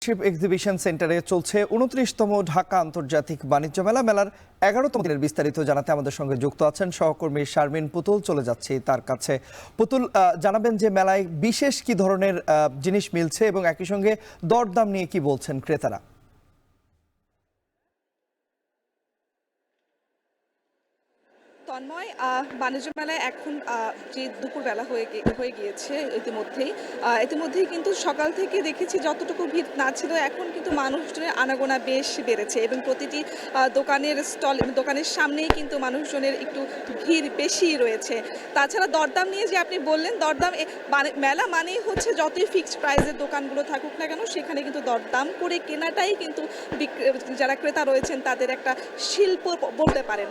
Exhibition সেন্টারে চলছে ২৯তম ঢাকা আন্তর্জাতিক বাণিজ্য মেলা। মেলার ১১তম দিনের বিস্তারিত জানাতে আমাদের সঙ্গে যুক্ত আছেন সহকর্মী শারমিন পুতুল। চলে যাচ্ছি তার কাছে। পুতুল, জানাবেন যে মেলায় বিশেষ কি ধরনের জিনিস মিলছে এবং একই সঙ্গে দরদাম নিয়ে কি বলছেন ক্রেতারা? তন্ময়, বাণিজ্য মেলায় এখন যে দুপুরবেলা হয়ে গিয়েছে ইতিমধ্যেই কিন্তু সকাল থেকে দেখেছি যতটুকু ভিড় না ছিল, এখন কিন্তু মানুষজনের আনাগোনা বেশ বেড়েছে এবং প্রতিটি দোকানের সামনেই কিন্তু মানুষজনের একটু ভিড় বেশি রয়েছে। তাছাড়া দরদাম নিয়ে যে আপনি বললেন, মেলা মানেই হচ্ছে যতই ফিক্সড প্রাইসের দোকানগুলো থাকুক না কেন, সেখানে কিন্তু দরদাম করে কেনাটাই কিন্তু যারা ক্রেতা রয়েছেন তাদের একটা শিল্প বলতে পারেন।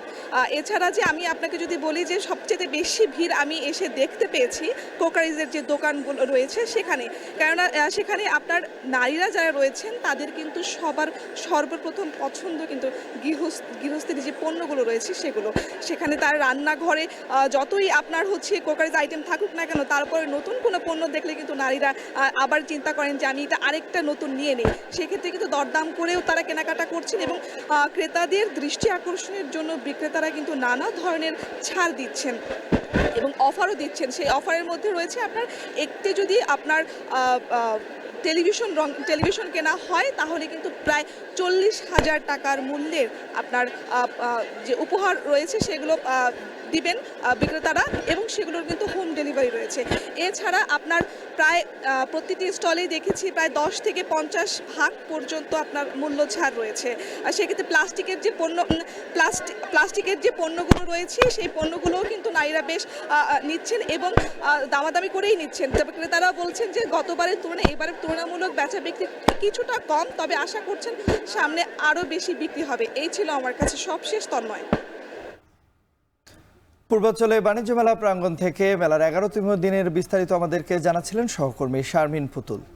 এছাড়া যে আমি আপনাকে যদি বলি যে সবচেয়ে বেশি ভিড় আমি এসে দেখতে পেয়েছি কোকারিজের যে দোকানগুলো রয়েছে সেখানে, কেননা সেখানে আপনার নারীরা যারা রয়েছেন তাদের কিন্তু সর্বপ্রথম পছন্দ কিন্তু গৃহস্থের যে পণ্যগুলো রয়েছে সেগুলো। সেখানে তার রান্নাঘরে যতই আপনার হচ্ছে কোকারিজ আইটেম থাকুক না কেন, তারপরে নতুন কোনো পণ্য দেখলে কিন্তু নারীরা আবার চিন্তা করেন যে আমি এটা আরেকটা নতুন নিয়ে নিই। সেক্ষেত্রে কিন্তু দরদাম করেও তারা কেনাকাটা করছেন এবং ক্রেতাদের দৃষ্টি আকর্ষণের জন্য বিক্রেতারা কিন্তু নানা ধরনের ছাড় দিচ্ছেন এবং অফারও দিচ্ছেন। সেই অফারের মধ্যে রয়েছে আপনার একটি যদি আপনার টেলিভিশন কেনা হয় তাহলে কিন্তু প্রায় 40,000 টাকার মূল্যের আপনার যে উপহার রয়েছে সেগুলো দিবেন বিক্রেতারা এবং সেগুলোর কিন্তু হোম ডেলিভারি রয়েছে। এছাড়া আপনার প্রায় প্রতিটি স্টলেই দেখেছি প্রায় 10 থেকে 50% পর্যন্ত আপনার মূল্য ছাড় রয়েছে। আর সেক্ষেত্রে প্লাস্টিকের যে পণ্যগুলো রয়েছে সেই পণ্যগুলোও কিন্তু নারীরা বেশ নিচ্ছেন এবং দামাদামি করেই নিচ্ছেন। তবে ক্রেতারা বলছেন যে গতবারের তুলনায় এবারের তুলনামূলক বেচা বিক্রি কিছুটা কম, তবে আশা করছেন সামনে আরও বেশি বিক্রি হবে। এই ছিল আমার কাছে সবশেষ। তন্ময়, পূর্বাঞ্চলে বাণিজ্য মেলা প্রাঙ্গণ থেকে মেলার ১১তম দিনের বিস্তারিত আমাদেরকে জানাচ্ছিলেন সহকর্মী শারমিন পুতুল।